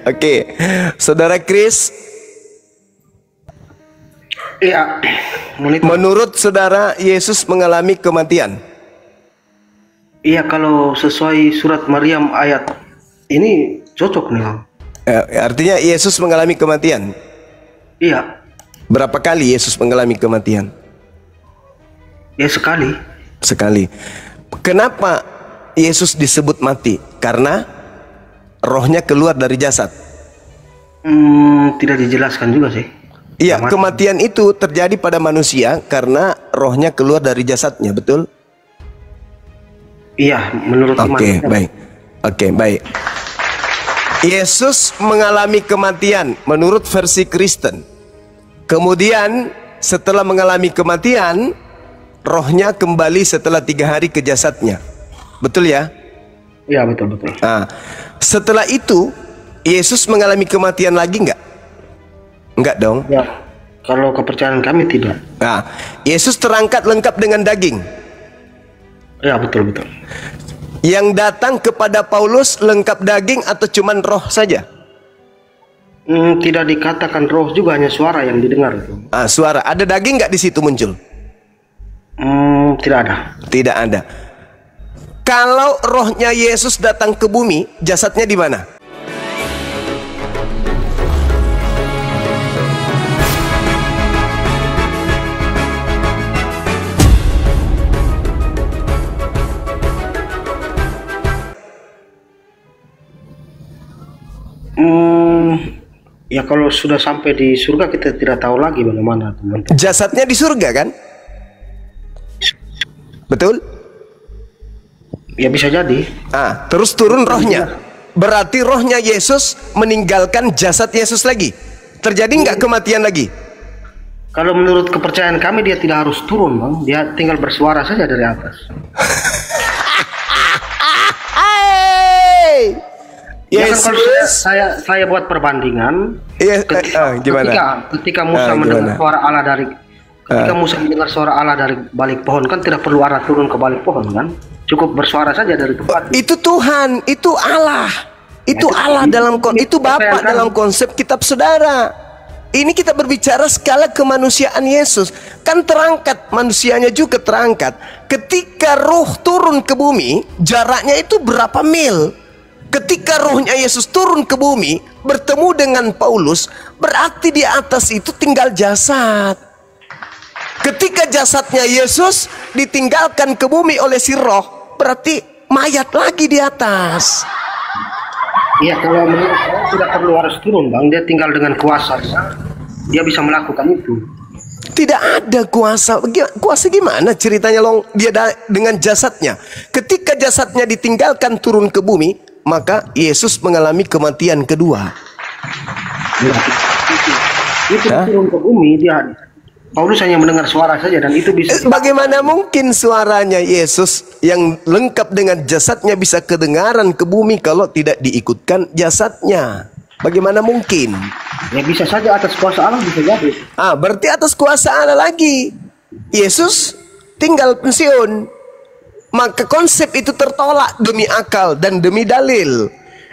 Oke, Saudara Kris. Iya, menurut saudara Yesus mengalami kematian? Iya, kalau sesuai surat Maryam ayat ini cocok nih. Artinya Yesus mengalami kematian? Iya. Berapa kali Yesus mengalami kematian? Ya, sekali. Sekali. Kenapa Yesus disebut mati? Karena rohnya keluar dari jasad. Tidak dijelaskan juga sih. Iya, kematian itu terjadi pada manusia karena rohnya keluar dari jasadnya, betul? Iya, menurut iman. Oke, baik. Yesus mengalami kematian menurut versi Kristen. Kemudian setelah mengalami kematian, rohnya kembali setelah 3 hari ke jasadnya. Betul ya? Iya, betul. Nah, setelah itu Yesus mengalami kematian lagi enggak? Enggak dong. Ya, kalau kepercayaan kami tidak. Nah, Yesus terangkat lengkap dengan daging. Ya, betul. Yang datang kepada Paulus lengkap daging atau cuman roh saja? Tidak dikatakan roh juga, hanya suara yang didengar itu. Suara. Ada daging nggak di situ muncul? Tidak ada. Tidak ada. Kalau rohnya Yesus datang ke bumi, jasadnya di mana? Ya, kalau sudah sampai di surga kita tidak tahu lagi bagaimana, teman. Jasadnya di surga kan? Betul? Ya, bisa jadi. Terus turun rohnya. Berarti rohnya Yesus meninggalkan jasad Yesus lagi. Terjadi nggak kematian lagi? Kalau menurut kepercayaan kami dia tidak harus turun, Bang. Dia tinggal bersuara saja dari atas. Yesus. Ya kan, kalau saya buat perbandingan, ketika Musa mendengar suara Allah dari balik pohon, kan tidak perlu Allah turun ke balik pohon kan? Cukup bersuara saja dari tempat. Itu Tuhan, itu Allah. Itu Allah itu Bapa dalam konsep kitab saudara. Ini kita berbicara skala kemanusiaan Yesus. Kan terangkat, manusianya juga terangkat. Ketika roh turun ke bumi, jaraknya itu berapa mil? Ketika rohnya Yesus turun ke bumi, bertemu dengan Paulus, berarti di atas itu tinggal jasad. Ketika jasadnya Yesus ditinggalkan ke bumi oleh si roh, berarti mayat lagi di atas. Iya, kalau menurut saya tidak perlu harus turun, Bang. Dia tinggal dengan kuasa. Dia bisa melakukan itu. Tidak ada kuasa. Kuasa gimana ceritanya, Long? Dia dengan jasadnya. Ketika jasadnya ditinggalkan turun ke bumi, maka Yesus mengalami kematian kedua. Itu turun ke bumi, Paulus hanya mendengar suara saja, dan itu bisa. Bagaimana mungkin suaranya Yesus yang lengkap dengan jasadnya bisa kedengaran ke bumi kalau tidak diikutkan jasadnya? Bagaimana mungkin? Ya, bisa saja atas kuasa Allah, bisa jadi. Berarti atas kuasa Allah lagi. Yesus tinggal pensiun. Maka konsep itu tertolak demi akal dan demi dalil.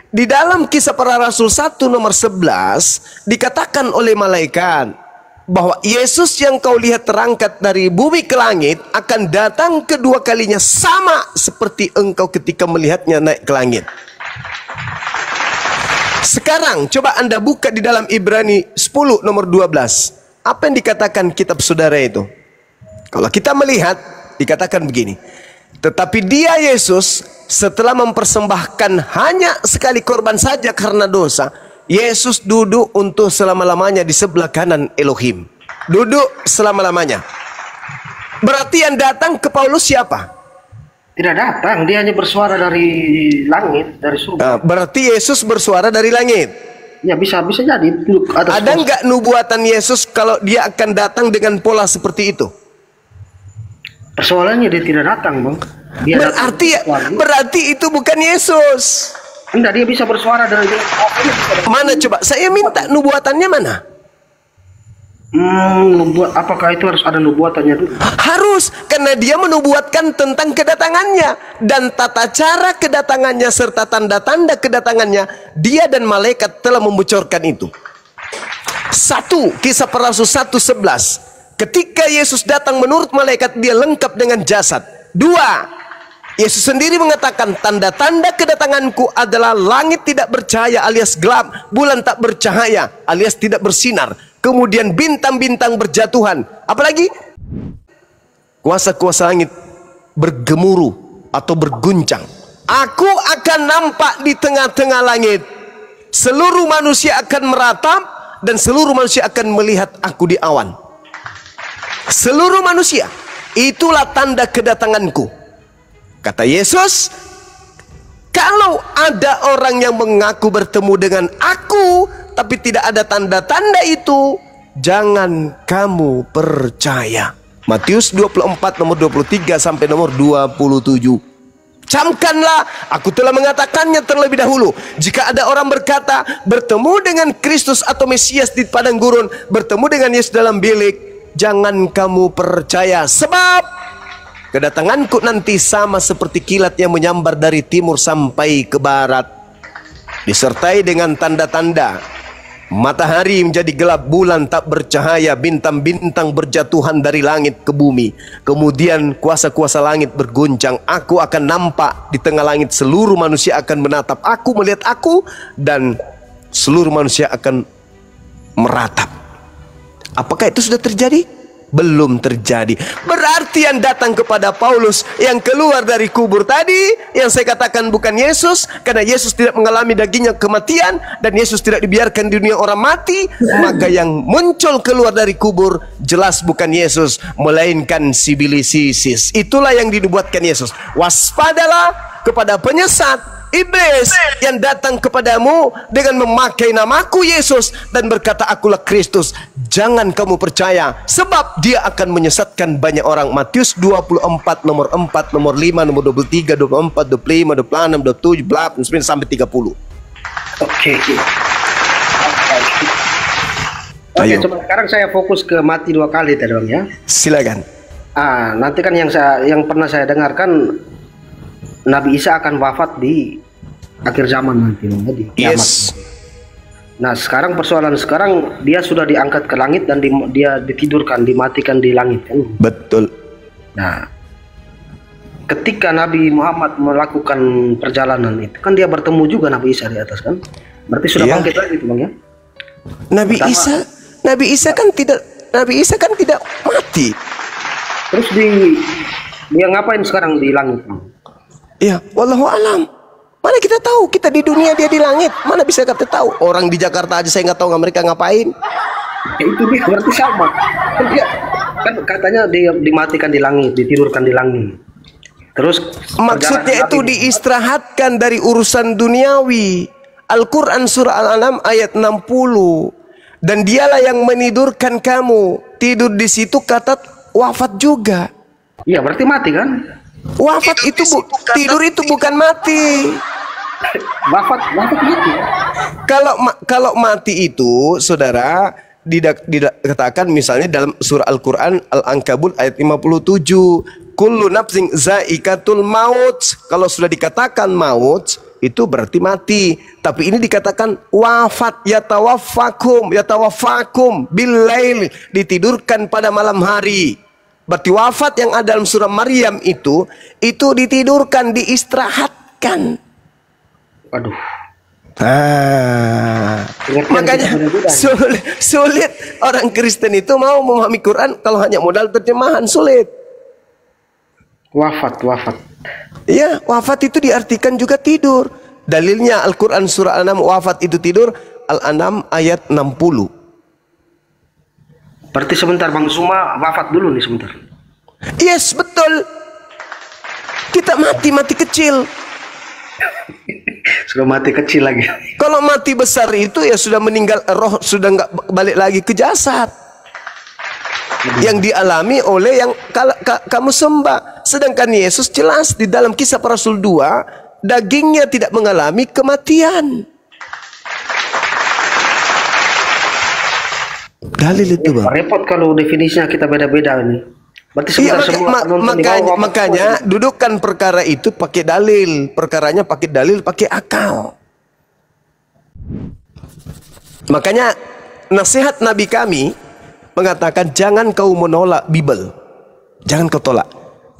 Di dalam Kisah Para Rasul 1 nomor 11 dikatakan oleh malaikat bahwa Yesus yang kau lihat terangkat dari bumi ke langit akan datang kedua kalinya sama seperti engkau ketika melihatnya naik ke langit. Sekarang coba Anda buka di dalam Ibrani 10 nomor 12. Apa yang dikatakan kitab saudara itu? Kalau kita melihat, dikatakan begini. Tetapi dia Yesus setelah mempersembahkan hanya sekali korban saja karena dosa, Yesus duduk untuk selama-lamanya di sebelah kanan Elohim. Duduk selama-lamanya. Berarti yang datang ke Paulus siapa? Tidak datang, dia hanya bersuara dari langit, dari surga. Berarti Yesus bersuara dari langit. Ya, bisa jadi. Ada nggak nubuatan Yesus kalau dia akan datang dengan pola seperti itu? Persoalannya dia tidak datang, Bang. Berarti itu bukan Yesus. Enggak, dia bisa bersuara dari mana coba? Saya minta nubuatannya mana? Nubuat, apakah itu harus ada nubuatannya dulu? Harus, karena dia menubuatkan tentang kedatangannya dan tata cara kedatangannya serta tanda-tanda kedatangannya. Dia dan malaikat telah membocorkan itu. 1 Kisah Para Rasul 1:11. Ketika Yesus datang menurut malaikat dia lengkap dengan jasad. 2 Yesus sendiri mengatakan tanda-tanda kedatanganku adalah langit tidak bercahaya alias gelap, bulan tak bercahaya alias tidak bersinar. Kemudian bintang-bintang berjatuhan. Apalagi? Kuasa-kuasa langit bergemuruh atau berguncang. Aku akan nampak di tengah-tengah langit. Seluruh manusia akan meratap dan seluruh manusia akan melihat aku di awan. Seluruh manusia. Itulah tanda kedatanganku. Kata Yesus, kalau ada orang yang mengaku bertemu dengan aku tapi tidak ada tanda-tanda itu, jangan kamu percaya. Matius 24 nomor 23 sampai nomor 27. Camkanlah, aku telah mengatakannya terlebih dahulu. Jika ada orang berkata bertemu dengan Kristus atau Mesias di padang gurun, bertemu dengan Yesus dalam bilik, jangan kamu percaya. Sebab kedatanganku nanti sama seperti kilat yang menyambar dari timur sampai ke barat, disertai dengan tanda-tanda. Matahari menjadi gelap, bulan tak bercahaya, bintang-bintang berjatuhan dari langit ke bumi. Kemudian kuasa-kuasa langit berguncang. Aku akan nampak di tengah langit, seluruh manusia akan menatap aku, melihat aku, dan seluruh manusia akan meratap. Apakah itu sudah terjadi? Belum terjadi. Berarti yang datang kepada Paulus, yang keluar dari kubur tadi, yang saya katakan bukan Yesus, karena Yesus tidak mengalami dagingnya kematian dan Yesus tidak dibiarkan di dunia orang mati, maka yang muncul keluar dari kubur jelas bukan Yesus, melainkan si Bilisisis. Itulah yang dinubuatkan Yesus. Waspadalah kepada penyesat iblis yang datang kepadamu dengan memakai namaku Yesus dan berkata akulah Kristus. Jangan kamu percaya, sebab dia akan menyesatkan banyak orang. Matius 24 nomor 4, nomor 5, nomor 23, 24, 25, 26, 27, 29 sampai 30. Oke, coba sekarang saya fokus ke mati 2 kali tadi Bang ya. Silakan. Nanti kan yang pernah saya dengarkan, Nabi Isa akan wafat di akhir zaman nanti, di kiamat. Yes. Nah, sekarang persoalan sekarang dia sudah diangkat ke langit dan dia ditidurkan, dimatikan di langit kan? Betul. Nah, ketika Nabi Muhammad melakukan perjalanan itu kan dia bertemu juga Nabi Isa di atas kan? Berarti sudah bangkit lagi itu Bang ya? Nabi Isa kan tidak mati. Terus dia ngapain sekarang di langit? Ya, wallahu alam. Mana kita tahu, kita di dunia dia di langit. Mana bisa kita tahu? Orang di Jakarta aja saya nggak tahu mereka ngapain. Ya, itu dia berarti sama. Kan katanya dia dimatikan di langit, ditidurkan di langit. Terus maksudnya itu diistirahatkan dari urusan duniawi. Al-Quran surah Al-An'am ayat 60. Dan dialah yang menidurkan kamu. Tidur di situ kata wafat juga. Iya, berarti mati kan? Wafat itu tidur itu bukan mati. Wafat mati. Kalau mati itu, saudara, dikatakan misalnya dalam surah Al-Quran Al-Ankabut ayat 57, kullu nafsin zaikatul maut. Kalau sudah dikatakan maut, itu berarti mati. Tapi ini dikatakan wafat, yatawaffakum billail, ditidurkan pada malam hari. Berarti wafat yang ada dalam surah Maryam itu ditidurkan, diistirahatkan. Waduh. Makanya sulit orang Kristen itu mau memahami Quran kalau hanya modal terjemahan, sulit. Wafat. Iya, wafat itu diartikan juga tidur. Dalilnya Al-Quran surah Al-An'am, wafat itu tidur, Al-An'am ayat 60. Berarti sebentar Bang Suma wafat dulu nih sebentar. Yes, betul. Kita mati kecil. Sudah mati kecil lagi. Kalau mati besar itu ya sudah meninggal, roh sudah nggak balik lagi ke jasad. Yang dialami oleh yang kamu sembah. Sedangkan Yesus jelas di dalam Kisah Para Rasul 2, dagingnya tidak mengalami kematian. Dalil itu, Bang. Repot kalau definisinya kita beda-beda ini. Berarti Iya, semua makanya dudukkan perkara itu pakai dalil, perkaranya pakai dalil, pakai akal. Makanya nasihat Nabi kami mengatakan jangan kau menolak Bible, jangan kau tolak,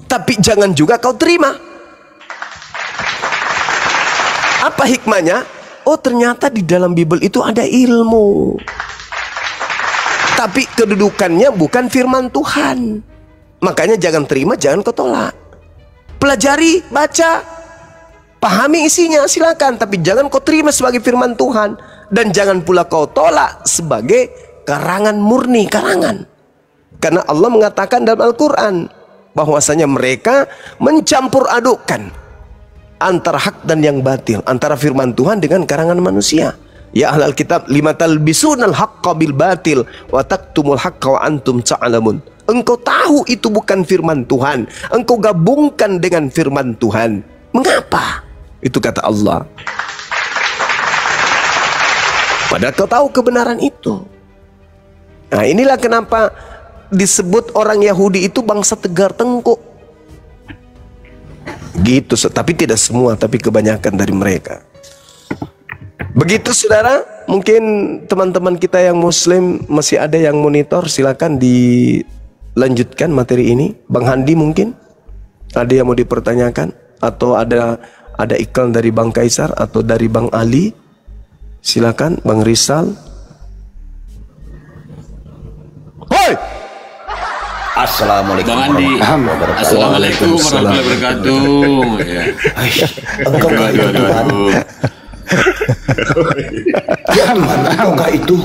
tapi jangan juga kau terima. Apa hikmahnya? Oh, ternyata di dalam Bible itu ada ilmu, tapi kedudukannya bukan firman Tuhan. Makanya jangan terima, jangan kau tolak. Pelajari, baca, pahami isinya, silakan, tapi jangan kau terima sebagai firman Tuhan, dan jangan pula kau tolak sebagai karangan murni, karangan. Karena Allah mengatakan dalam Al-Quran bahwasanya mereka mencampur adukkan antara hak dan yang batil, antara firman Tuhan dengan karangan manusia. Ya ahlal kitab, lima talbisunal haqqa bil batil wa taktumul haqqa wa antum ta'lamun. Engkau tahu itu bukan firman Tuhan, engkau gabungkan dengan firman Tuhan. Mengapa? Itu kata Allah. Padahal kau tahu kebenaran itu. Nah, inilah kenapa disebut orang Yahudi itu bangsa tegar tengkuk. Gitu, tapi tidak semua, tapi kebanyakan dari mereka. Begitu saudara, mungkin teman-teman kita yang muslim masih ada yang monitor, silakan dilanjutkan materi ini. Bang Handi mungkin ada yang mau dipertanyakan, atau ada iklan dari Bang Kaisar atau dari Bang Ali. Silakan Bang Rizal. Hoi! Assalamualaikum warahmatullahi wabarakatuh. Assalamualaikum warahmatullahi wabarakatuh. Ya. Engkau kah itu Tuhan? Ya mana engkau itu?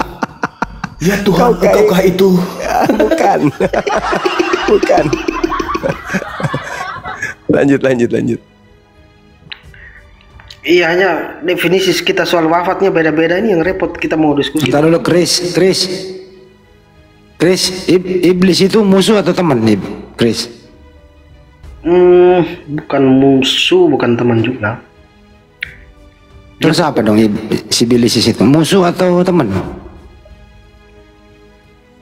Ya Tuhan, engkau kah itu? Bukan. Bukan. Lanjut. Iya, hanya definisi kita soal wafatnya beda-beda, ini yang repot kita mau diskusi. Bentar dulu, Chris, iblis itu musuh atau teman nih, Chris? Bukan musuh, bukan teman juga. Terus apa dong si iblis itu? Musuh atau teman?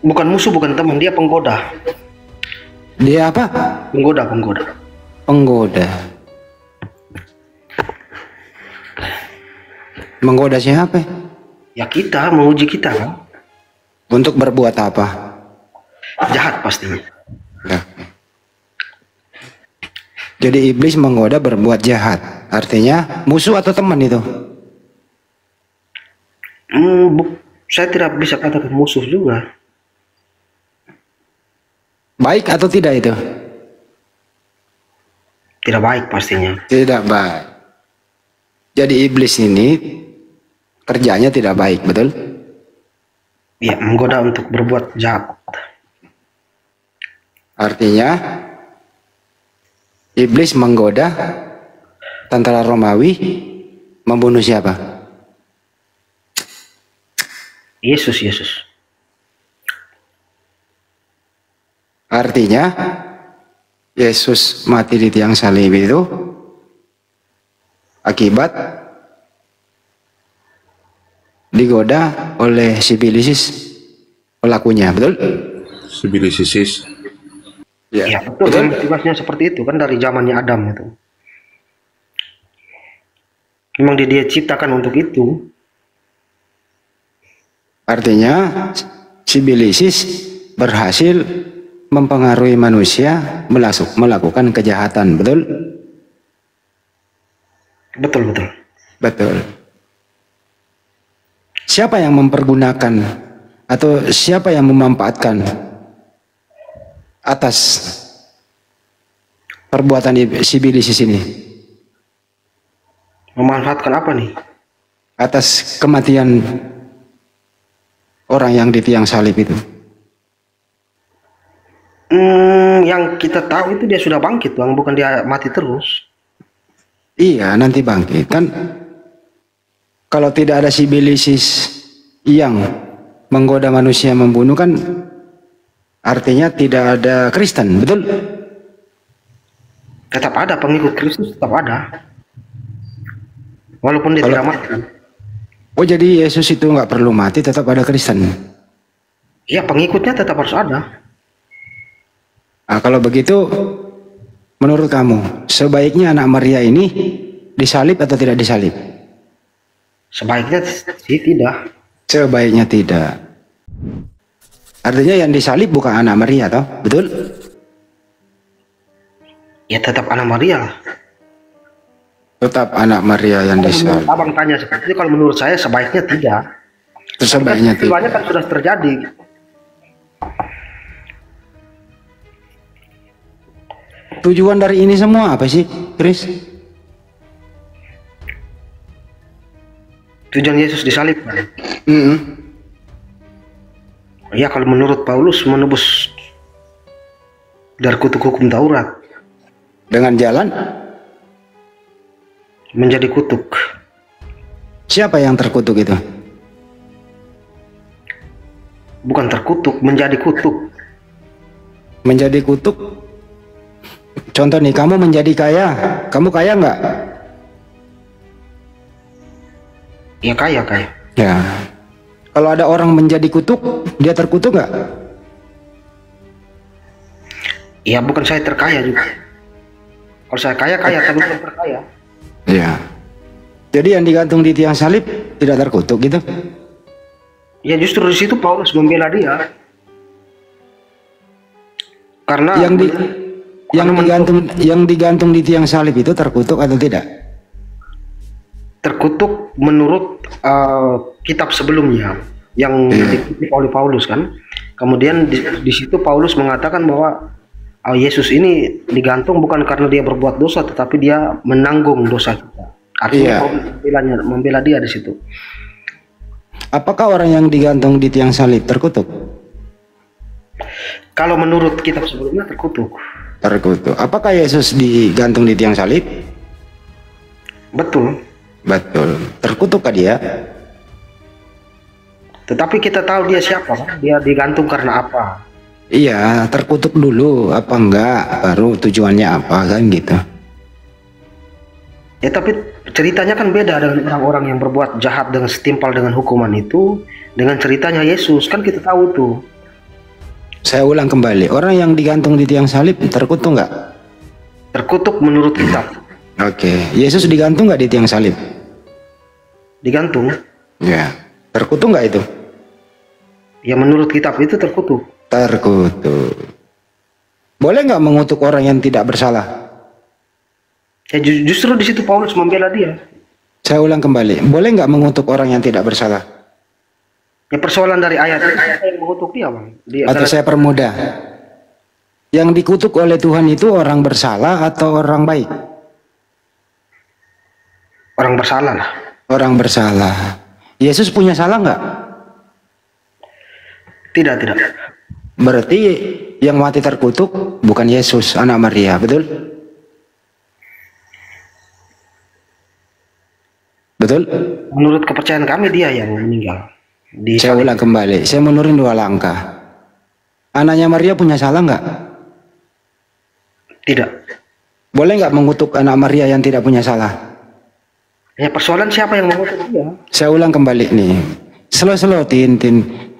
Bukan musuh, bukan teman, dia penggoda. Dia apa? Penggoda. Menggoda siapa? Ya kita, menguji kita kan. Untuk berbuat apa? Jahat pastinya. Ya. Jadi iblis menggoda berbuat jahat. Artinya musuh atau teman itu? Saya tidak bisa katakan musuh juga. Baik atau tidak itu? Tidak baik pastinya. Tidak baik. Jadi iblis ini kerjanya tidak baik, betul? Ya, menggoda untuk berbuat jahat. Artinya iblis menggoda tentara Romawi membunuh siapa? Yesus. Artinya Yesus mati di tiang salib itu akibat digoda oleh si iblis pelakunya, betul? Si iblis. Ya, betul. Tugasnya seperti itu kan dari zamannya Adam itu. Memang dia ciptakan untuk itu. Artinya si iblis berhasil mempengaruhi manusia melakukan kejahatan, betul? Betul. Siapa yang mempergunakan atau siapa yang memanfaatkan atas perbuatan si iblis ini? Memanfaatkan apa nih? Atas kematian orang yang di tiang salib itu. Yang kita tahu itu dia sudah bangkit, Bang, bukan dia mati terus. Iya, nanti bangkit kan. Kalau tidak ada si iblis yang menggoda manusia membunuh kan artinya tidak ada Kristen, betul? Tetap ada pengikut Kristus, tetap ada. Walaupun dia tidak mati. Oh, jadi Yesus itu nggak perlu mati, tetap ada Kristen. Ya, pengikutnya tetap harus ada. Nah, kalau begitu, menurut kamu, sebaiknya anak Maria ini disalib atau tidak disalib? Sebaiknya sih tidak. Sebaiknya tidak. Artinya yang disalib bukan anak Maria, toh? Betul? Ya tetap anak Maria lah. Tetap anak Maria yang disalib. Abang tanya seperti itu, kalau menurut saya sebaiknya tidak. Sebaiknya tidak. Semuanya kan sudah terjadi. Tujuan dari ini semua apa sih, Chris? Tujuan Yesus disalib. Mm-mm. Ya kalau menurut Paulus menebus dari kutuk hukum Taurat Dengan jalan menjadi kutuk. siapa yang terkutuk itu? Bukan terkutuk, menjadi kutuk. Menjadi kutuk. Contoh nih, kamu menjadi kaya, kamu kaya nggak? Ya kaya. Ya. Kalau ada orang menjadi kutuk, dia terkutuk nggak? Ya bukan saya terkaya juga. Kalau saya kaya tapi bukan terkaya. Ya. Jadi yang digantung di tiang salib tidak terkutuk gitu? Ya justru di situ Paulus membela dia. Karena yang digantung di tiang salib itu terkutuk atau tidak? Terkutuk menurut kitab sebelumnya yang dikutip oleh Paulus kan. Kemudian di situ Paulus mengatakan bahwa Yesus ini digantung bukan karena dia berbuat dosa, tetapi dia menanggung dosa kita. Artinya Paulus membela dia di situ. Apakah orang yang digantung di tiang salib terkutuk? Kalau menurut kitab sebelumnya terkutuk. Terkutuk. Apakah Yesus digantung di tiang salib? Betul. Betul. Terkutukkah dia? Tetapi kita tahu dia siapa kan? Dia digantung karena apa? Iya, terkutuk dulu apa enggak, baru tujuannya apa kan gitu. Ya tapi ceritanya kan beda dengan orang-orang yang berbuat jahat dengan setimpal dengan hukuman itu dengan ceritanya Yesus, kan kita tahu itu. Saya ulang kembali, orang yang digantung di tiang salib terkutuk enggak? Terkutuk menurut kitab. Oke, Yesus digantung nggak di tiang salib? Digantung. Ya, terkutuk nggak itu? Ya menurut kitab itu terkutuk. Terkutuk. Boleh nggak mengutuk orang yang tidak bersalah? Ya justru di situ Paulus membela dia. Saya ulang kembali, boleh nggak mengutuk orang yang tidak bersalah? Ya persoalan dari ayat yang mengutuk dia, Bang. Atau saya permudah, yang dikutuk oleh Tuhan itu orang bersalah atau orang baik? Orang bersalah lah. Orang bersalah. Yesus punya salah nggak? Tidak. Berarti yang mati terkutuk bukan Yesus, anak Maria, betul? Betul? Menurut kepercayaan kami dia yang meninggal. Saya ulang kembali, saya menurin 2 langkah. Anaknya Maria punya salah nggak? Tidak. Boleh nggak mengutuk anak Maria yang tidak punya salah? Ya persoalan siapa yang mengutuk dia? Saya ulang kembali nih. Slow Tin.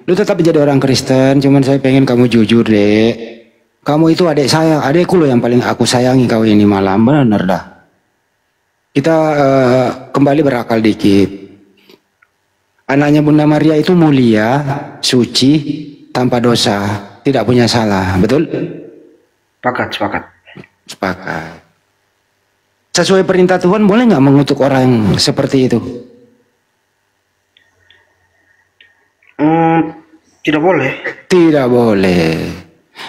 Lu tetap jadi orang Kristen, cuman saya pengen kamu jujur deh. Kamu itu adik saya, adikku loh yang paling aku sayangi kau ini malam, bener dah. Kita kembali berakal dikit. Anaknya Bunda Maria itu mulia, suci, tanpa dosa, tidak punya salah, betul? Sepakat. Sesuai perintah Tuhan, boleh nggak mengutuk orang yang seperti itu? Tidak boleh. Tidak boleh.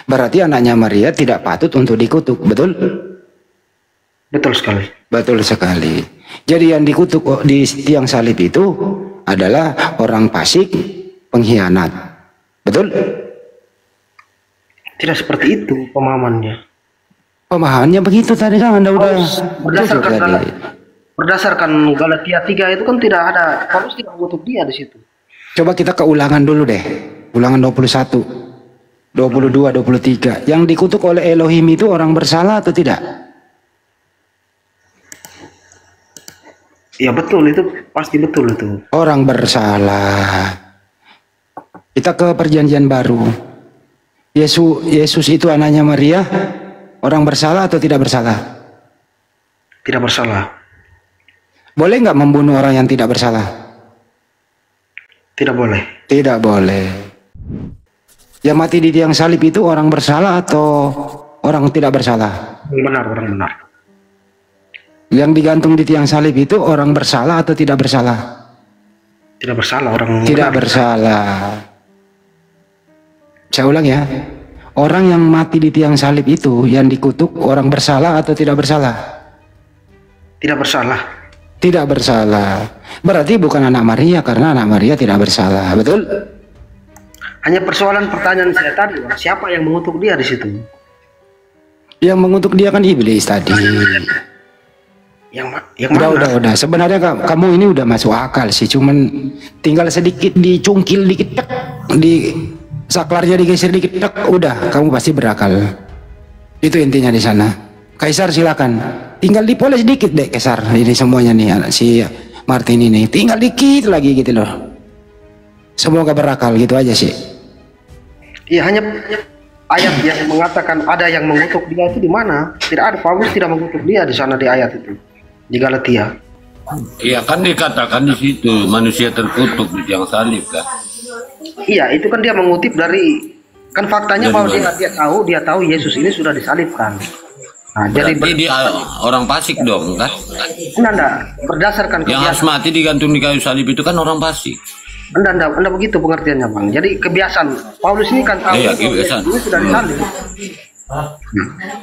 Berarti anaknya Maria tidak patut untuk dikutuk, betul? Betul sekali. Betul sekali. Jadi yang dikutuk di tiang salib itu adalah orang fasik, pengkhianat, betul? Tidak seperti itu pemahamannya. Pemahamannya begitu tadi kan Anda udah berdasarkan Galatia 3 itu kan tidak ada, Paulus tidak mengutuk dia di situ. Coba kita ke ulangan dulu deh. Ulangan 21, 22, 23. Yang dikutuk oleh Elohim itu orang bersalah atau tidak? Ya betul, itu pasti betul itu. Orang bersalah. Kita ke perjanjian baru. Yesus itu anaknya Maria, orang bersalah atau tidak bersalah? Tidak bersalah. Boleh nggak membunuh orang yang tidak bersalah? Tidak boleh. Tidak boleh. Yang mati di tiang salib itu orang bersalah atau orang tidak bersalah? Benar, orang benar. Yang digantung di tiang salib itu orang bersalah atau tidak bersalah? Tidak bersalah, orang Tidak benar. bersalah. Saya ulang ya. Orang yang mati di tiang salib itu yang dikutuk orang bersalah atau tidak bersalah? Tidak bersalah. Tidak bersalah. Berarti bukan anak Maria karena anak Maria tidak bersalah. Betul? Hanya persoalan pertanyaan saya tadi, Bang. Siapa yang mengutuk dia di situ? Yang mengutuk dia kan iblis tadi. Yang mana? Udah. Sebenarnya kamu ini udah masuk akal sih. Cuman tinggal sedikit dicungkil dikit, tek, di saklarnya digeser dikit, tek, udah kamu pasti berakal. Itu intinya di sana. Kaisar silakan. Tinggal dipoles dikit deh Kaisar. Ini semuanya nih anak si Martin ini. Tinggal dikit lagi gitu loh. Semoga berakal gitu aja sih. Iya, hanya ayat yang mengatakan ada yang mengutuk dia itu di mana? Tidak ada. Paulus tidak mengutuk dia di sana di ayat itu. Di Galatia. Iya kan dikatakan di situ manusia terkutuk di tiang salib kan. Iya, itu kan dia mengutip dari, kan faktanya Dari bahwa mana? dia tahu Yesus ini sudah disalibkan. Nah, jadi Berarti dia orang fasik dong kan? enggak, berdasarkan Yang harus kebiasaan. mati digantung di kayu salib itu kan orang fasik. Enggak begitu pengertiannya, Bang. Jadi kebiasaan Paulus ini kan tahu Iya, bahwa kebiasaan. Yesus ini sudah disalib.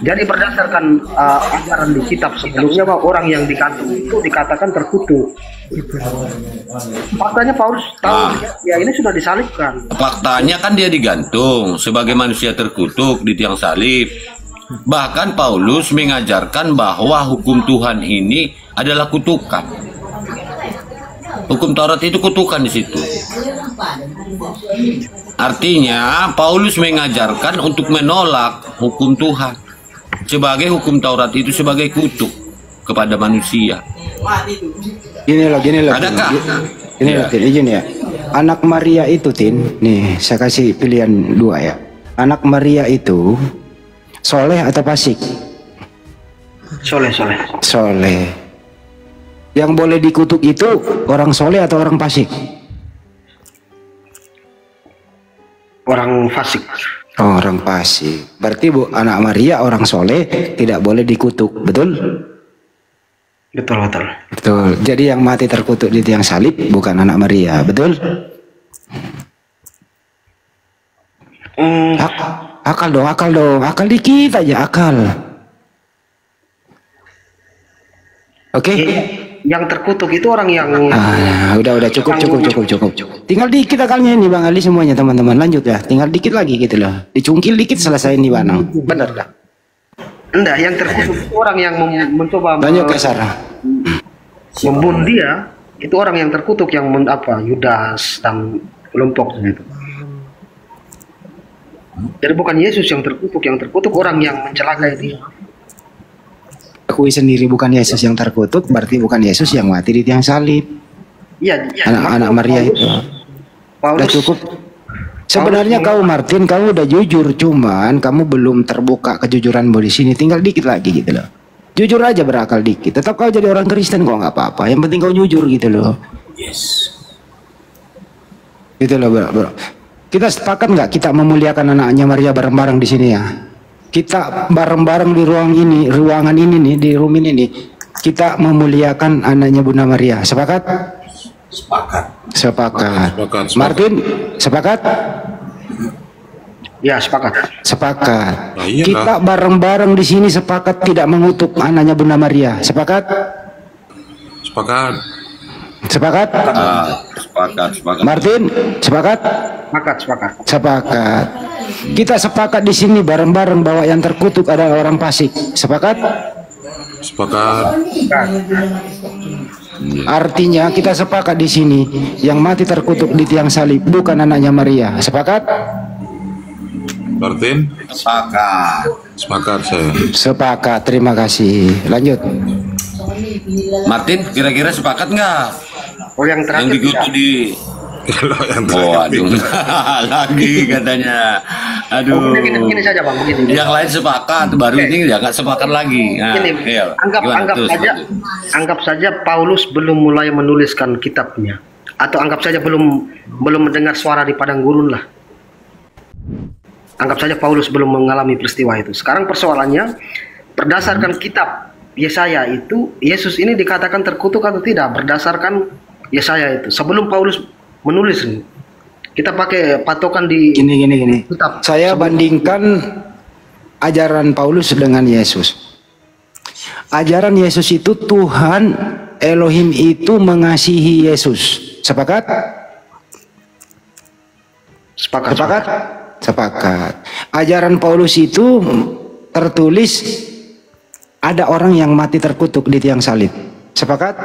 Jadi berdasarkan ajaran di kitab sebelumnya bahwa orang yang digantung itu dikatakan terkutuk. Faktanya Paulus tahu ya ini sudah disalibkan. Faktanya kan dia digantung sebagai manusia terkutuk di tiang salib. Bahkan Paulus mengajarkan bahwa hukum Tuhan ini adalah kutukan. Hukum Taurat itu kutukan di situ. Artinya Paulus mengajarkan untuk menolak hukum Tuhan sebagai hukum Taurat itu sebagai kutuk kepada manusia. Gini loh. Adakah? Ini loh, Tin, izin ya. Anak Maria itu, Tin, nih saya kasih pilihan dua ya. Anak Maria itu soleh atau fasik? Soleh. Soleh. Yang boleh dikutuk itu orang soleh atau orang fasik? Orang fasik. Oh, orang fasik. Berarti anak Maria orang soleh tidak boleh dikutuk, betul? Betul. Betul. Jadi yang mati terkutuk di tiang salib bukan anak Maria, betul? Akal dong, akal dikit aja, akal. Oke? Yang terkutuk itu orang yang Udah cukup. Tinggal dikit akalnya ini Bang Ali semuanya teman-teman, lanjut ya. Tinggal dikit lagi gitu loh. Dicungkil dikit selesai nih Bang. Bener dah. enggak, yang terkutuk itu orang yang mencoba Lanjut Kaisar. membunuh dia. Itu orang yang terkutuk yang Yudas dan kelompoknya itu. Jadi bukan Yesus yang terkutuk orang yang mencelakai dia. Akui sendiri bukan Yesus yang terkutuk, berarti bukan Yesus yang mati di tiang salib. Iya, Anak Maria itu. Udah Paulus cukup. Sebenarnya kau Martin, kamu udah jujur, cuman kamu belum terbuka kejujuranmu di sini. Tinggal dikit lagi gitu loh. Jujur aja, berakal dikit. Tetap kau jadi orang Kristen kok nggak apa-apa. Yang penting kau jujur gitu loh. Yes. Gitu loh, bro. Kita sepakat nggak kita memuliakan anaknya Maria bareng-bareng di sini ya? Kita bareng-bareng di ruangan ini nih, di room ini nih. Kita memuliakan anaknya Bunda Maria. Sepakat? Sepakat. Martin, sepakat? ya sepakat. Sepakat. Nah, iyalah. Kita bareng-bareng di sini sepakat tidak mengutuk anaknya Bunda Maria. Sepakat? Sepakat. Sepakat? Sepakat. Martin, sepakat? Sepakat. Sepakat. Kita sepakat di sini bareng-bareng bahwa yang terkutuk adalah orang fasik. Sepakat? Sepakat. Artinya kita sepakat di sini yang mati terkutuk di tiang salib bukan anaknya Maria. Sepakat? Martin. Sepakat. Sepakat saya. Sepakat. Terima kasih. Lanjut. Martin, kira-kira sepakat nggak? Oh, yang Yang terakhir dikutuk tidak. Kalau yang Oh, aduh, lagi katanya. Aduh. Begini saja Bang, begini. Yang lain sepakat, baru ini ya nggak sepakat lagi. Nah, Gini, iya. Gimana? Terus, lanjut. anggap saja Paulus belum mulai menuliskan kitabnya, atau anggap saja belum mendengar suara di padang gurun lah. Anggap saja Paulus belum mengalami peristiwa itu. Sekarang persoalannya, berdasarkan kitab Yesaya itu, Yesus ini dikatakan terkutuk atau tidak berdasarkan Yesaya itu. Sebelum Paulus menulis ini, kita pakai patokan di Gini. kitab. Saya bandingkan ajaran Paulus dengan Yesus. Ajaran Yesus itu Tuhan Elohim itu mengasihi Yesus. Sepakat? Sepakat. Sepakat. Ajaran Paulus itu tertulis ada orang yang mati terkutuk di tiang salib. Sepakat?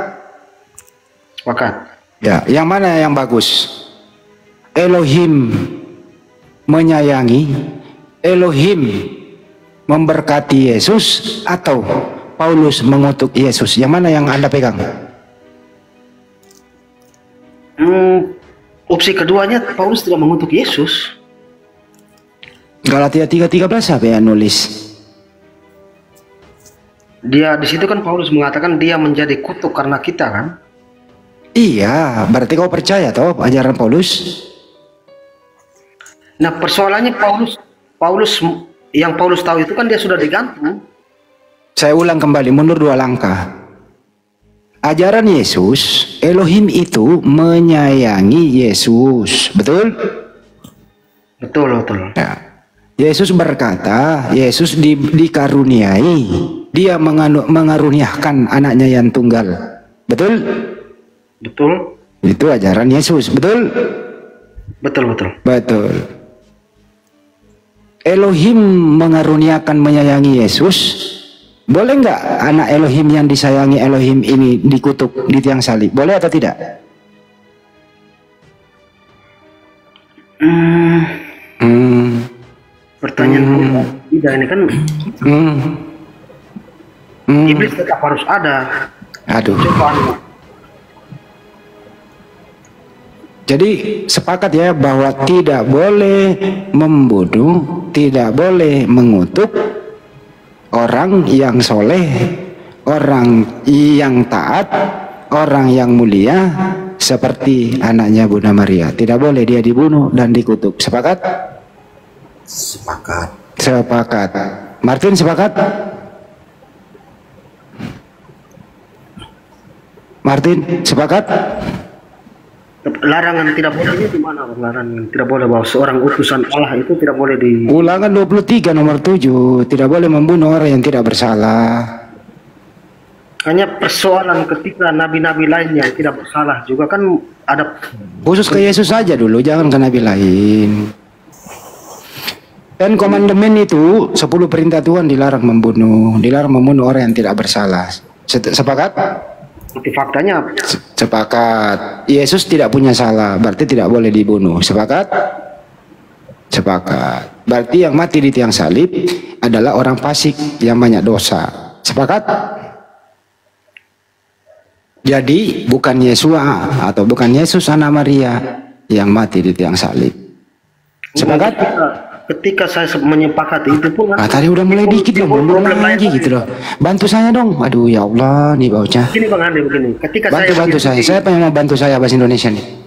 Sepakat. Ya, yang mana yang bagus? Elohim menyayangi, Elohim memberkati Yesus, atau Paulus mengutuk Yesus? Yang mana yang Anda pegang? Opsi keduanya, Paulus tidak mengutuk Yesus. Galatia 3:13 apa yang nulis? Dia di situ kan Paulus mengatakan dia menjadi kutuk karena kita kan. Iya, berarti kau percaya toh ajaran Paulus? Nah persoalannya Paulus yang Paulus tahu itu kan dia sudah digantung. Saya ulang kembali, mundur 2 langkah. Ajaran Yesus, Elohim itu menyayangi Yesus, betul? Betul. Ya. Yesus berkata, Yesus dikaruniai, dia mengaruniakan anaknya yang tunggal, betul? Betul. Itu ajaran Yesus, betul? Betul. Elohim mengaruniakan menyayangi Yesus. Boleh nggak anak Elohim yang disayangi Elohim ini dikutuk di tiang salib? Boleh atau tidak? Pertanyaan tidak ini kan iblis tetap harus ada. Aduh. Jadi sepakat ya bahwa tidak boleh membunuh, tidak boleh mengutuk orang yang soleh, orang yang taat, orang yang mulia seperti anaknya Bunda Maria. Tidak boleh dia dibunuh dan dikutuk. Sepakat? Sepakat. Martin sepakat? Martin sepakat? Larangan tidak boleh ini di mana? Larangan tidak boleh bahwa seorang utusan Allah itu tidak boleh di Ulangan 23 nomor 7, tidak boleh membunuh orang yang tidak bersalah. Hanya persoalan ketika nabi-nabi lain yang tidak bersalah juga kan ada. Khusus ke Yesus saja dulu, jangan ke nabi lain. Dan komandemen itu 10 perintah Tuhan dilarang membunuh orang yang tidak bersalah. Sepakat? Tapi faktanya Sepakat. Yesus tidak punya salah, berarti tidak boleh dibunuh. Sepakat? Sepakat. Berarti yang mati di tiang salib adalah orang fasik yang banyak dosa. Sepakat? Jadi bukan Yesua atau bukan Yesus anak Maria yang mati di tiang salib. Sepakat? Ketika saya menyepakati itu pun tadi udah mulai dikit loh, belum lagi gitu loh. Bantu saya dong. Aduh ya Allah nih baunya. Begini Bang Andi, begini. Ketika bantu saya. Saya pengen mau bantu saya bahasa Indonesia nih.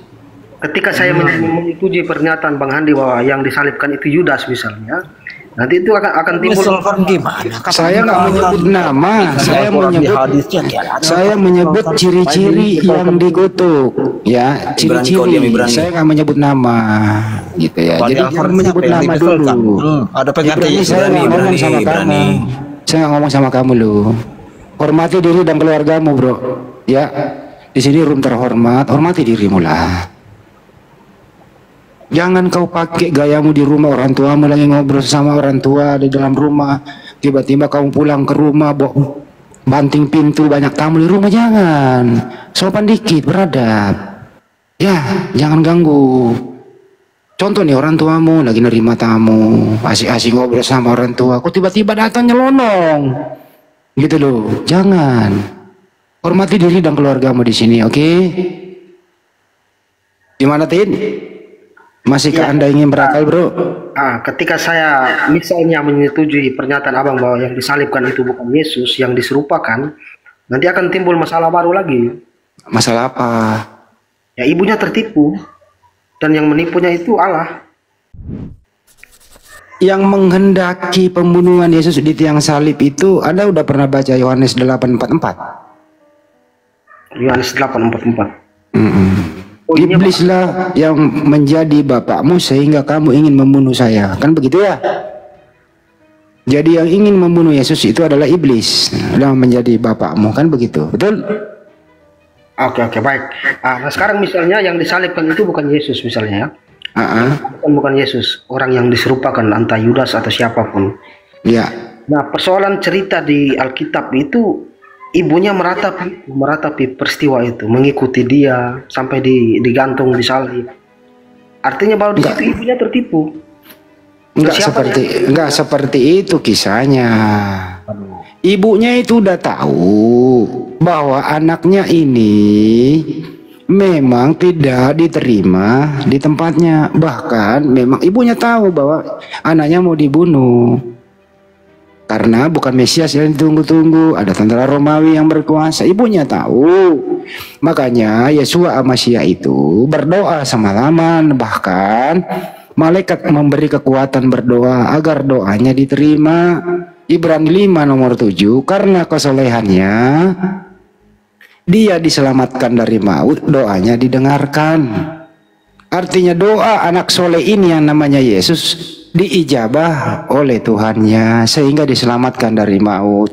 Ketika saya menyetujui pernyataan Bang Andi bahwa yang disalibkan itu Yudas misalnya, nanti itu akan timbul. Saya nggak menyebut nama, saya menyebut ciri-ciri yang dikutuk, ya ciri-ciri. Saya nggak menyebut nama, gitu ya. Jadi jangan menyebut nama dulu. Ada pengganti. Saya nggak ngomong sama kamu. Saya nggak ngomong sama kamu lu. Hormati diri dan keluargamu, bro. Ya, di sini room terhormat. Hormati dirimu lah. Jangan kau pakai gayamu di rumah, orang tuamu lagi ngobrol sama orang tua di dalam rumah, tiba-tiba kamu pulang ke rumah banting pintu, banyak tamu di rumah. Jangan, sopan dikit, beradab. Ya, jangan ganggu. Contoh nih, orang tuamu lagi nerima tamu, asik-asik ngobrol sama orang tua, kok tiba-tiba datang nyelonong, gitu loh. Jangan. Hormati diri dan keluargamu di sini, oke? Gimana Tin? Masihkah Anda ingin berakal, bro? Ketika saya misalnya menyetujui pernyataan abang bahwa yang disalibkan itu bukan Yesus, yang diserupakan, nanti akan timbul masalah baru lagi. Masalah apa? Ya ibunya tertipu, dan yang menipunya itu Allah. Yang menghendaki pembunuhan Yesus di tiang salib itu, Anda udah pernah baca Yohanes 8:44? Yohanes 8:44. Iblislah yang menjadi bapakmu sehingga kamu ingin membunuh saya. Kan begitu ya? Jadi yang ingin membunuh Yesus itu adalah iblis yang menjadi bapakmu. Kan begitu? Betul? Oke, baik. Nah sekarang misalnya yang disalibkan itu bukan Yesus misalnya ya. Bukan Yesus. Orang yang diserupakan entah Yudas atau siapapun. Ya. Nah persoalan cerita di Alkitab itu ibunya meratapi peristiwa itu, mengikuti dia sampai digantung di salib. Artinya bahwa di situ ibunya tertipu. Enggak seperti itu kisahnya. Ibunya itu udah tahu bahwa anaknya ini memang tidak diterima di tempatnya. Bahkan memang ibunya tahu bahwa anaknya mau dibunuh. Karena bukan Mesias yang ditunggu-tunggu, ada tentara Romawi yang berkuasa. Ibunya tahu. Makanya Yesua Amasya itu berdoa semalaman. Bahkan malaikat memberi kekuatan berdoa agar doanya diterima. Ibrani 5:7, karena kesolehannya dia diselamatkan dari maut, doanya didengarkan. Artinya doa anak soleh ini yang namanya Yesus diijabah oleh Tuhannya sehingga diselamatkan dari maut.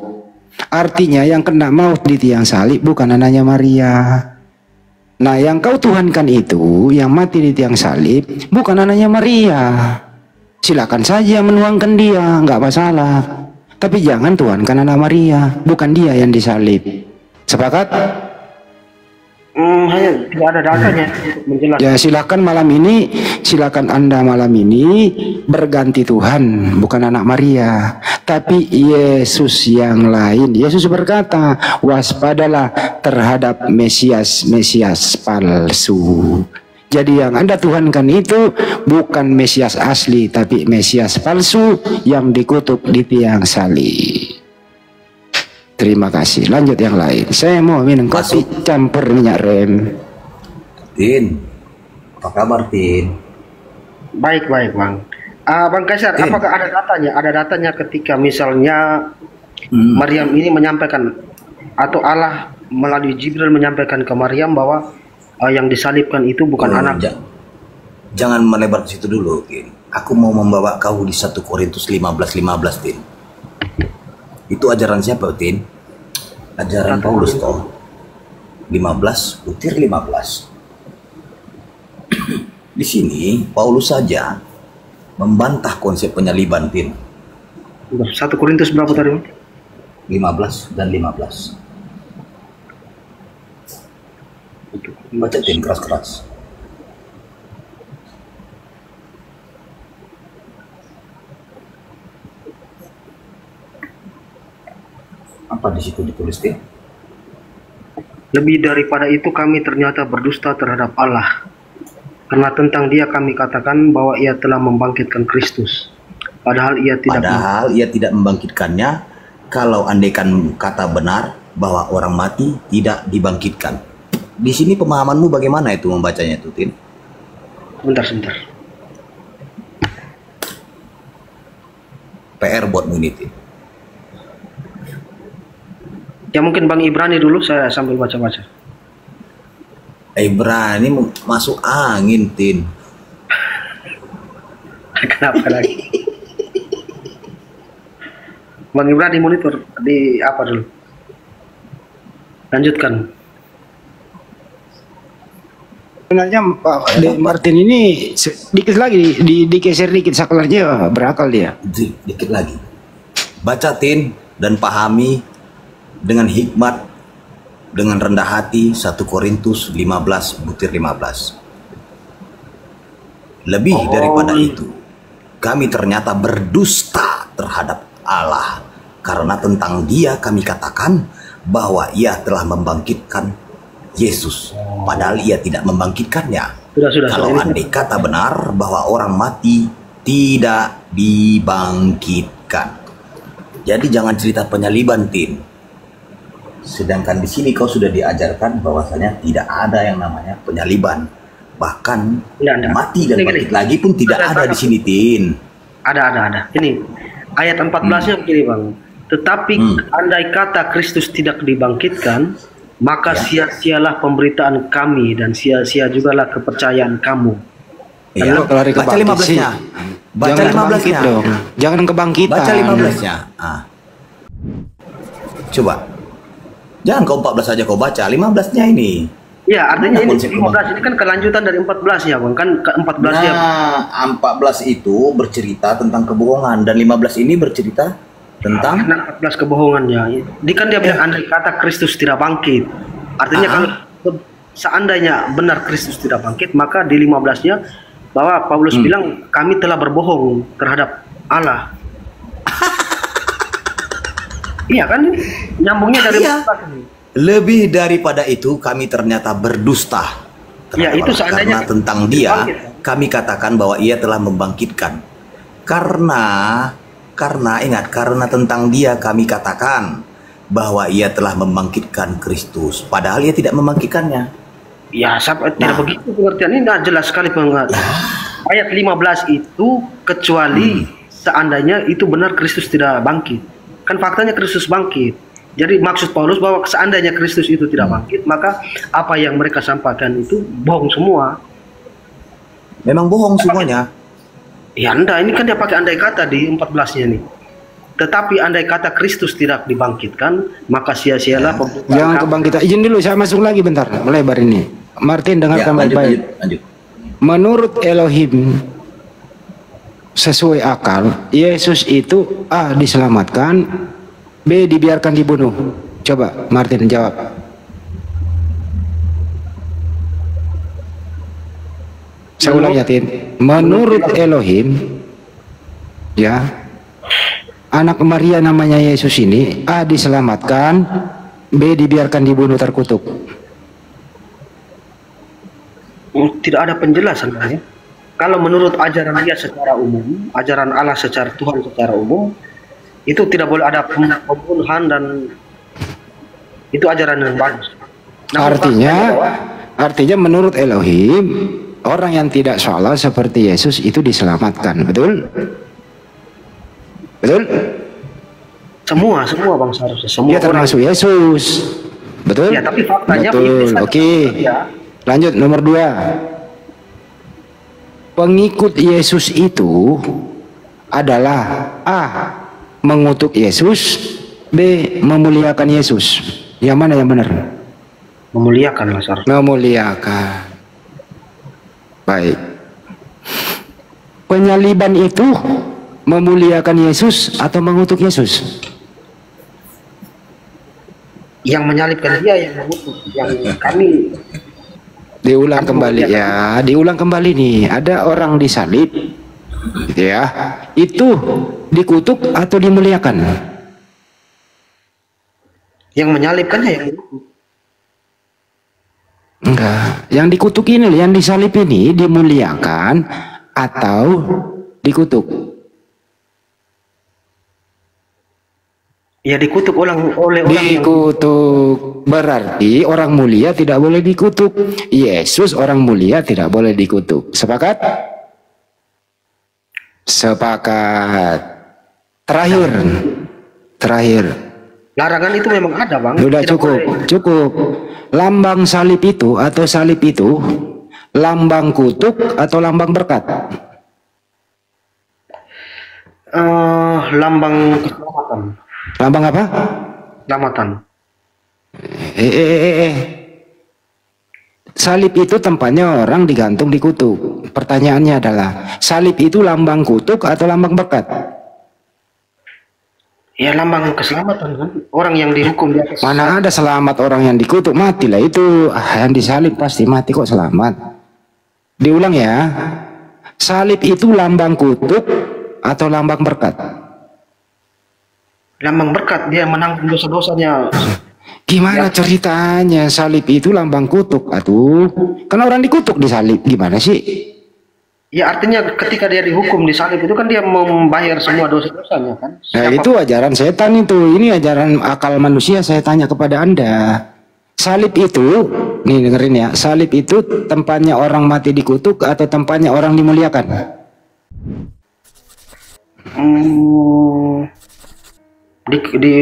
Artinya yang kena maut di tiang salib bukan anaknya Maria. Nah yang kau tuhankan itu, yang mati di tiang salib, bukan anaknya Maria. Silakan saja menuangkan dia, nggak masalah. Tapi jangan tuhankan anak Maria, bukan dia yang disalib. Sepakat? Hanya tidak ada datanya menjelaskan. Ya silakan Anda malam ini berganti Tuhan, bukan anak Maria, tapi Yesus yang lain. Yesus berkata, waspadalah terhadap Mesias palsu. Jadi yang Anda tuhankan itu bukan Mesias asli, tapi Mesias palsu yang dikutuk di tiang salib. Terima kasih. Lanjut yang lain. Saya mau minum kopi campur minyak rem. Tin, apa kabar Tin? Baik Bang. Bang Kaisar, apakah ada datanya? Ada datanya ketika misalnya Maryam ini menyampaikan atau Allah melalui Jibril menyampaikan ke Maryam bahwa yang disalibkan itu bukan anak. Jangan melebar ke situ dulu, Tin. Aku mau membawa kau di 1 Korintus 15:15, Tin. Itu ajaran siapa, Tin? Ajaran Paulus toh. 15:15. Di sini Paulus saja membantah konsep penyaliban, Tin. 1 Korintus berapa tadi? 15 dan 15. Baca, Tin, keras-keras. Apa di situ ditulis, Tin? Lebih daripada itu kami ternyata berdusta terhadap Allah. Karena tentang dia kami katakan bahwa ia telah membangkitkan Kristus. Padahal ia tidak membangkitkannya. Kalau andaikan kata benar bahwa orang mati tidak dibangkitkan. Di sini pemahamanmu bagaimana itu membacanya itu, Tin? Sebentar. PR buatmu ini, Tin. Ya mungkin Bang Ibrani dulu, saya sambil baca-baca. Ibrani masuk angin, Tin. Kenapa lagi? Bang Ibrani monitor di apa dulu? Lanjutkan. Sebenarnya Pak Martin ini sedikit lagi digeser dikit saklarnya berakal dia. Dikit lagi. Baca, Tin, dan pahami dengan hikmat, dengan rendah hati 1 Korintus 15:15. Lebih daripada itu, kami ternyata berdusta terhadap Allah, karena tentang dia kami katakan bahwa ia telah membangkitkan Yesus, padahal ia tidak membangkitkannya. Kalau andai kata benar bahwa orang mati tidak dibangkitkan. Jadi jangan cerita penyaliban, Tin. Sedangkan di sini kau sudah diajarkan bahwasanya tidak ada yang namanya penyaliban. Bahkan mati dan bangkit lagi pun tidak ada di sini, Tin. Ada. Ini ayat 14-nya begini, Bang. Tetapi andai kata Kristus tidak dibangkitkan, maka sia-sialah pemberitaan kami dan sia-sia jugalah kepercayaan kamu. Iya. Baca 15-nya. Baca 15-nya dong. Jangan kebangkitan. Baca 15-nya. Coba. Jangan kau 14 aja kau baca, 15-nya ini. Ya, artinya ini 15 ini kan kelanjutan dari 14 ya, Bang. Kan ke 14 ya. 14 itu bercerita tentang kebohongan dan 15 ini bercerita tentang 14 kebohongannya. Ini kan dia bilang andai kata Kristus tidak bangkit. Artinya kalau seandainya benar Kristus tidak bangkit, maka di 15-nya bahwa Paulus bilang kami telah berbohong terhadap Allah. Iya kan? Nyambungnya dari 14 ini. Lebih daripada itu kami ternyata berdusta. Ya, itu seandainya karena tentang dia kami katakan bahwa ia telah membangkitkan. Karena ingat, karena tentang dia kami katakan bahwa ia telah membangkitkan Kristus, padahal ia tidak membangkitkannya. Ya, tidak begitu pengertian ini. Jelas sekali pengertian. Ayat 15 itu kecuali seandainya itu benar Kristus tidak bangkit. Kan faktanya Kristus bangkit. Jadi maksud Paulus bahwa seandainya Kristus itu tidak bangkit, maka apa yang mereka sampaikan itu bohong semua. Memang bohong semuanya. Ya enggak, ini kan dia pakai andai kata di 14-nya nih. Tetapi andai kata Kristus tidak dibangkitkan, maka sia-sialah jangan kebangkitan. Izin dulu, saya masuk lagi bentar, melebar ini. Martin, dengarkan baik-baik. Menurut Elohim, sesuai akal, Yesus itu A. diselamatkan, B. dibiarkan dibunuh. Coba Martin jawab. Saya ulang ya, Tin. Menurut Elohim, ya, anak Maria namanya Yesus ini A. diselamatkan, B. dibiarkan dibunuh terkutuk. Tidak ada penjelasan kan ya. Kalau menurut ajaran dia secara umum, ajaran Allah secara Tuhan secara umum, itu tidak boleh ada pembunuhan dan itu ajaran yang bagus. Artinya menurut Elohim, orang yang tidak salah seperti Yesus itu diselamatkan, betul? Betul? Semua bangsa harusnya. Semua ya termasuk Yesus, betul? Ya, tapi faktanya betul. Oke. Ya. Lanjut nomor 2. Pengikut Yesus itu adalah A. mengutuk Yesus, B. memuliakan Yesus. Yang mana yang benar? Memuliakan lah, Sar. Memuliakan. Baik. Penyaliban itu memuliakan Yesus atau mengutuk Yesus? Yang menyalibkan dia yang mengutuk, yang kami. Diulang kembali ya, diulang kembali nih. Ada orang disalib, gitu ya. Itu dikutuk atau dimuliakan? Yang menyalibkannya yang dikutuk. Enggak, yang dikutuk ini, yang disalib ini dimuliakan atau dikutuk? Ya dikutuk oleh orang dikutuk. Berarti orang mulia tidak boleh dikutuk. Yesus orang mulia tidak boleh dikutuk. Sepakat? Sepakat. Terakhir. Larangan itu memang ada, Bang. Sudah cukup. Lambang salib itu atau salib itu lambang kutuk atau lambang berkat? Lambang keselamatan. Lambang apa? Keselamatan. Salib itu tempatnya orang digantung dikutuk. Pertanyaannya adalah, salib itu lambang kutuk atau lambang berkat? Ya lambang keselamatan kan. Orang yang dihukum di atas. Mana ada selamat orang yang dikutuk, matilah itu. Yang disalib pasti mati kok selamat. Diulang ya. Salib itu lambang kutuk atau lambang berkat? Lambang berkat, dia menanggung dosa-dosanya Gimana ceritanya salib itu lambang kutuk? Atuh, kan orang dikutuk di salib, gimana sih? Ya artinya ketika dia dihukum di salib itu kan dia membayar semua dosa-dosanya kan. Nah, itu ajaran setan itu. Ini ajaran akal manusia. Saya tanya kepada Anda. Salib itu, nih dengerin ya. Salib itu tempatnya orang mati dikutuk atau tempatnya orang dimuliakan? Di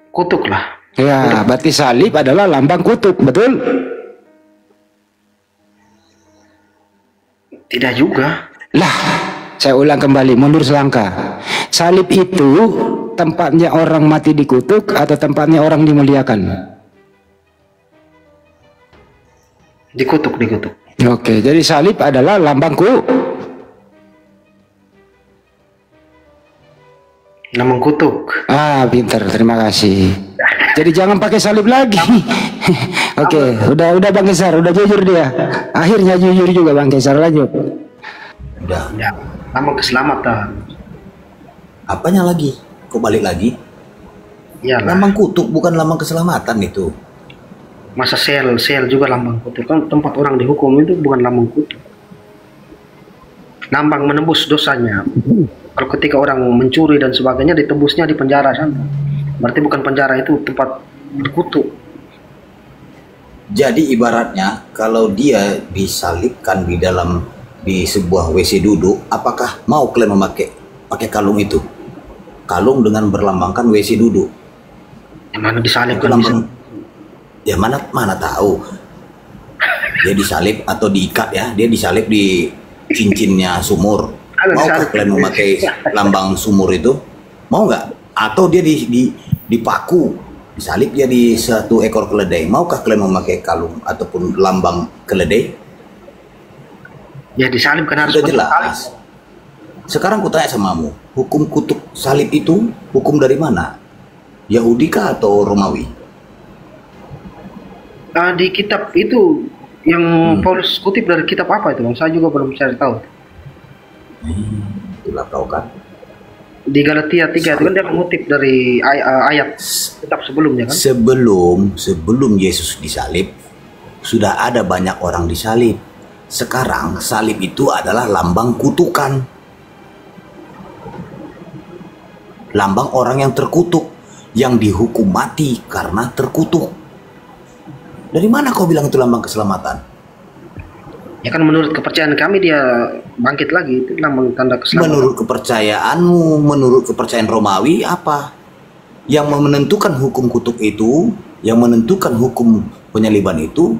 kutuk lah. Ya, berarti salib adalah lambang kutuk, betul? Tidak juga. Lah, saya ulang kembali, mundur selangkah. Salib itu tempatnya orang mati dikutuk atau tempatnya orang dimuliakan? Dikutuk. Oke, jadi salib adalah lambang Lambang kutuk. Ah, pinter, terima kasih. Jadi jangan pakai salib lagi. Oke, udah Bang Kesar, udah jujur dia. Akhirnya jujur juga Bang Kesar, lanjut. Udah. Ya, lambang keselamatan. Apanya lagi? Kok balik lagi? Iya. Lambang kutuk bukan lambang keselamatan itu. Masa sel juga lambang kutuk. Kan tempat orang dihukum itu bukan lambang kutuk. Lambang menembus dosanya. Kalau ketika orang mencuri dan sebagainya ditebusnya di penjara sana. Berarti bukan penjara, itu tempat berkutuk. Jadi ibaratnya kalau dia disalibkan di sebuah WC duduk, apakah mau kalian pakai kalung itu? Kalung dengan berlambangkan WC duduk. Yang mana disalib kan bisa. Ya mana tahu. Dia disalib atau diikat ya, dia disalib di cincinnya sumur. Maukah kalian memakai lambang sumur itu? Mau nggak? Atau dia dipaku, disalib dia di satu ekor keledai. Maukah kalian memakai kalung ataupun lambang keledai? Ya disalib kan harus. Sudah jelas. Sekarang kutanya samamu, hukum kutuk salib itu hukum dari mana? Yahudi kah atau Romawi? Di kitab itu yang Paulus kutip dari kitab apa itu? Saya juga belum cari tahu. Itulah kau kan. Di Galatia 3 itu kan dia mengutip dari ayat kitab sebelumnya kan. Sebelum Yesus disalib sudah ada banyak orang disalib. Sekarang salib itu adalah lambang kutukan. Lambang orang yang terkutuk, yang dihukum mati karena terkutuk. Dari mana kau bilang itu lambang keselamatan? Ya kan menurut kepercayaan kami dia bangkit lagi, itu lambang tanda keselamatan. Menurut kepercayaanmu, menurut kepercayaan Romawi apa? Yang menentukan hukum kutuk itu, yang menentukan hukum penyaliban itu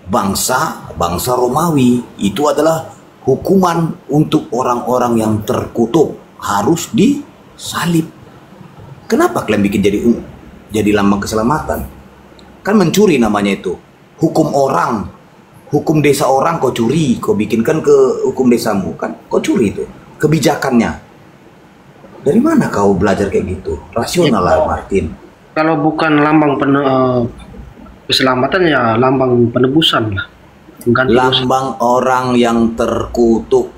bangsa Romawi. Itu adalah hukuman untuk orang-orang yang terkutuk, harus disalib. Kenapa kalian bikin jadi lambang keselamatan? Kan mencuri namanya itu. Hukum orang, hukum desa orang kau curi, kau bikinkan ke hukum desamu kan, kau curi itu kebijakannya. Dari mana kau belajar kayak gitu? Rasional lah Martin. Kalau bukan lambang keselamatan ya lambang penebusan lah. Lambang orang yang terkutuk